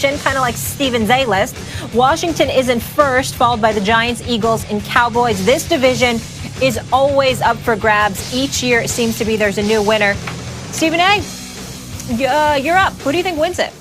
kind of like Stephen's A-list. Washington is in first, followed by the Giants, Eagles, and Cowboys. This division is always up for grabs. Each year it seems to be there's a new winner. Stephen A., you're up. Who do you think wins it?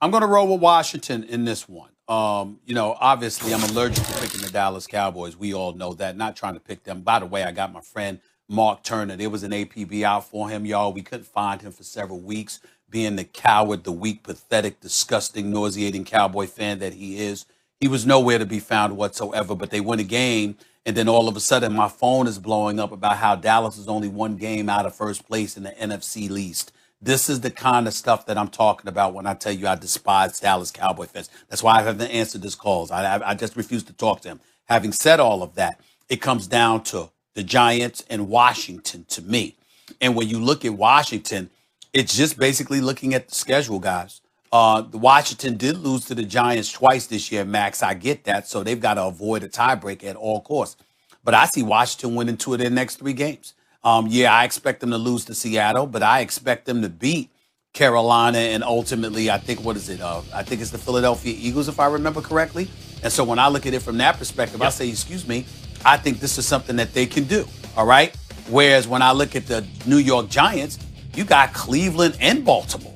I'm going to roll with Washington in this one. Obviously, I'm allergic to picking the Dallas Cowboys. We all know that. Not trying to pick them. By the way, I got my friend Mark Turner. There was an APB out for him, y'all. We couldn't find him for several weeks. Being the coward, the weak, pathetic, disgusting, nauseating Cowboy fan that he is, he was nowhere to be found whatsoever. But they win a game, and then all of a sudden my phone is blowing up about how Dallas is only one game out of first place in the NFC East. This is the kind of stuff that I'm talking about when I tell you I despise Dallas Cowboy fans. That's why I haven't answered his calls. I just refuse to talk to him. Having said all of that, it comes down to the Giants and Washington to me. And when you look at Washington, it's just basically looking at the schedule, guys. The Washington did lose to the Giants twice this year, Max. I get that. So they've got to avoid a tiebreak at all costs. But I see Washington winning 2 of their next 3 games. I expect them to lose to Seattle, but I expect them to beat Carolina and ultimately, I think it's the Philadelphia Eagles, if I remember correctly. And so when I look at it from that perspective, I say, excuse me, I think this is something that they can do, all right? Whereas when I look at the New York Giants, you got Cleveland and Baltimore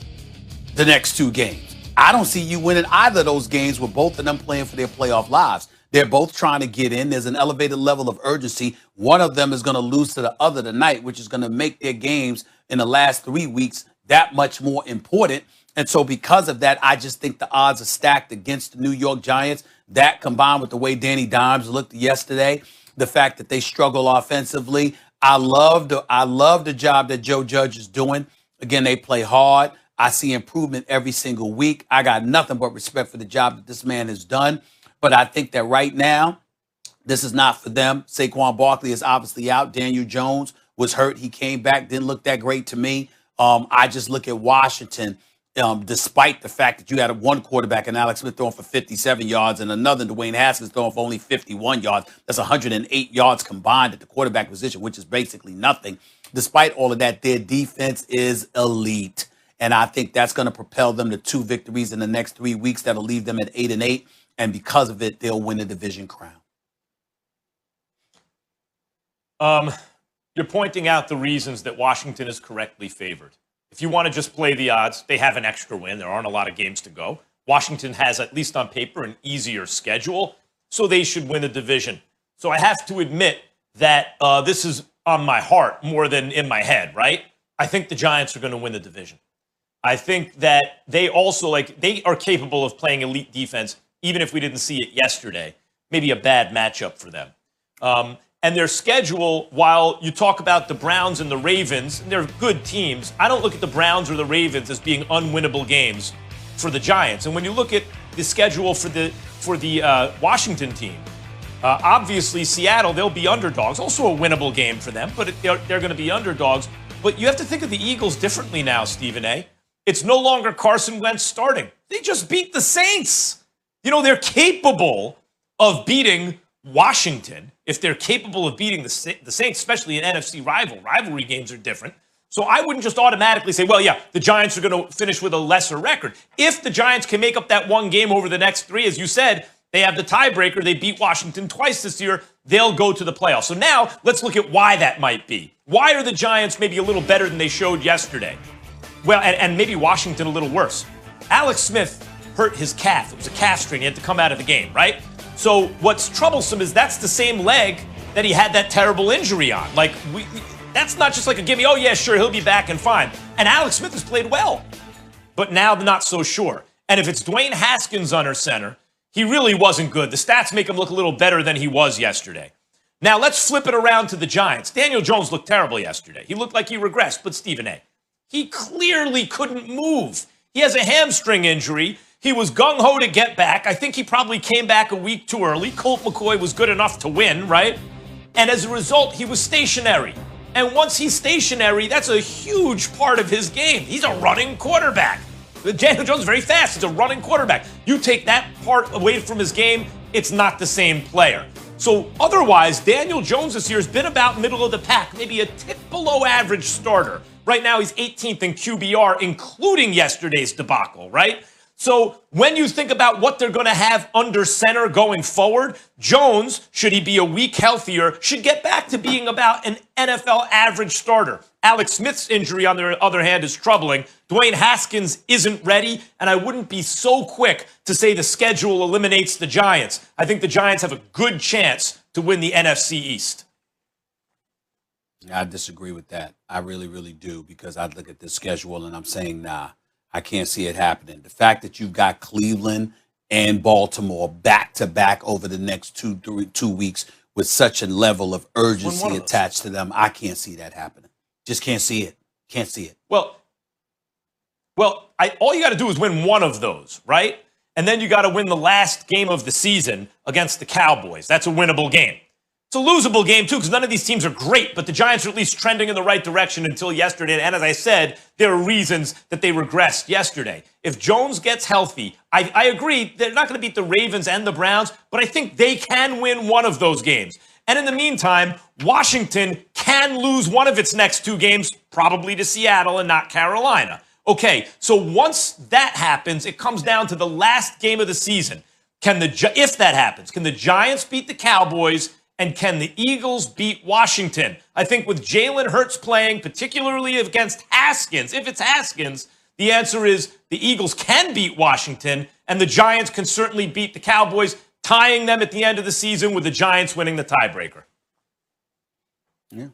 the next 2 games. I don't see you winning either of those games with both of them playing for their playoff lives. They're both trying to get in. There's an elevated level of urgency. One of them is going to lose to the other tonight, which is going to make their games in the last 3 weeks that much more important. And so because of that, I just think the odds are stacked against the New York Giants. That combined with the way Danny Dimes looked yesterday, the fact that they struggle offensively. I love the job that Joe Judge is doing. Again, they play hard. I see improvement every single week. I got nothing but respect for the job that this man has done. But I think that right now, this is not for them. Saquon Barkley is obviously out. Daniel Jones was hurt. He came back, didn't look that great to me. I just look at Washington, despite the fact that you had one quarterback and Alex Smith throwing for 57 yards and another, Dwayne Haskins, throwing for only 51 yards. That's 108 yards combined at the quarterback position, which is basically nothing. Despite all of that, their defense is elite. And I think that's going to propel them to 2 victories in the next 3 weeks. That'll leave them at 8-8. And because of it, they'll win the division crown. You're pointing out the reasons that Washington is correctly favored. If you want to just play the odds, they have an extra win. There aren't a lot of games to go. Washington has, at least on paper, an easier schedule, so they should win the division. So I have to admit that this is on my heart more than in my head, right? I think the Giants are going to win the division. I think that they also, they are capable of playing elite defense, even if we didn't see it yesterday. Maybe a bad matchup for them. And their schedule, while you talk about the Browns and the Ravens, they're good teams. I don't look at the Browns or the Ravens as being unwinnable games for the Giants. And when you look at the schedule for the Washington team, obviously Seattle, they'll be underdogs. Also a winnable game for them, but they're going to be underdogs. But you have to think of the Eagles differently now, Stephen A. It's no longer Carson Wentz starting. They just beat the Saints. You know, they're capable of beating Washington. If they're capable of beating the Saints, especially in NFC rivalry games are different. So I wouldn't just automatically say, well, yeah, the Giants are going to finish with a lesser record. If the Giants can make up that one game over the next 3, as you said, they have the tiebreaker. They beat Washington twice this year. They'll go to the playoffs. So now let's look at why that might be. Why are the Giants maybe a little better than they showed yesterday? Well, and maybe Washington a little worse. Alex Smith hurt his calf. It was a calf strain. He had to come out of the game, right? So what's troublesome is that's the same leg that he had that terrible injury on. That's not just like a gimme, oh yeah, sure, he'll be back and fine. And Alex Smith has played well, but now not so sure. And if it's Dwayne Haskins under center, he really wasn't good. The stats make him look a little better than he was yesterday. Now let's flip it around to the Giants. Daniel Jones looked terrible yesterday. He looked like he regressed, but Stephen A., he clearly couldn't move. He has a hamstring injury. He was gung-ho to get back. I think he probably came back a week too early. Colt McCoy was good enough to win, right? And as a result, he was stationary. And once he's stationary, that's a huge part of his game. He's a running quarterback. Daniel Jones is very fast. He's a running quarterback. You take that part away from his game, it's not the same player. So otherwise, Daniel Jones this year has been about middle of the pack, maybe a tick below average starter. Right now, he's 18th in QBR, including yesterday's debacle, right? So when you think about what they're going to have under center going forward, Jones, should he be a week healthier, should get back to being about an NFL average starter. Alex Smith's injury, on the other hand, is troubling. Dwayne Haskins isn't ready, and I wouldn't be so quick to say the schedule eliminates the Giants. I think the Giants have a good chance to win the NFC East. I disagree with that. I really, really do, because I look at the schedule and I'm saying, nah, I can't see it happening. The fact that you've got Cleveland and Baltimore back-to-back over the next 2 weeks with such a level of urgency attached to them, I can't see that happening. Just can't see it. Can't see it. Well, all you got to do is win one of those, right? And then you got to win the last game of the season against the Cowboys. That's a winnable game. It's a losable game, too, because none of these teams are great, but the Giants are at least trending in the right direction until yesterday. And as I said, there are reasons that they regressed yesterday. If Jones gets healthy, I agree, they're not going to beat the Ravens and the Browns, but I think they can win one of those games. And in the meantime, Washington can lose one of its next 2 games, probably to Seattle and not Carolina. Okay, so once that happens, it comes down to the last game of the season. If that happens, can the Giants beat the Cowboys, and can the Eagles beat Washington? I think with Jalen Hurts playing, particularly against Haskins, if it's Haskins, the answer is the Eagles can beat Washington, and the Giants can certainly beat the Cowboys, tying them at the end of the season with the Giants winning the tiebreaker. Yeah.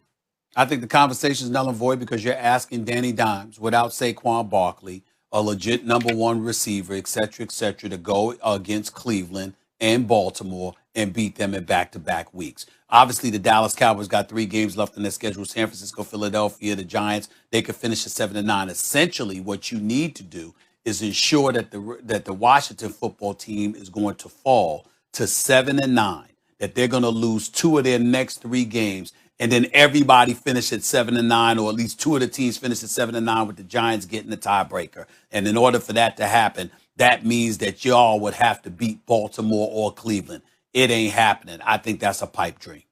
I think the conversation is null and void because you're asking Danny Dimes, without Saquon Barkley, a legit number 1 receiver, et cetera, to go against Cleveland and Baltimore and beat them in back-to-back weeks. Obviously, the Dallas Cowboys got 3 games left in their schedule. San Francisco, Philadelphia, the Giants, they could finish at 7-9. Essentially, what you need to do is ensure that the Washington football team is going to fall to 7-9, that they're going to lose 2 of their next 3 games, and then everybody finish at 7-9, or at least 2 of the teams finish at 7-9 with the Giants getting the tiebreaker. And in order for that to happen, that means that y'all would have to beat Baltimore or Cleveland. It ain't happening. I think that's a pipe dream.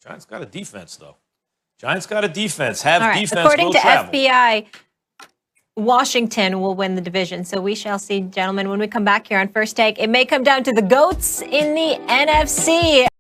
Giants got a defense, though. Giants got a defense. Have All right. defense. According to travel. FBI, Washington will win the division. So we shall see, gentlemen, when we come back here on First Take. It may come down to the GOATs in the NFC.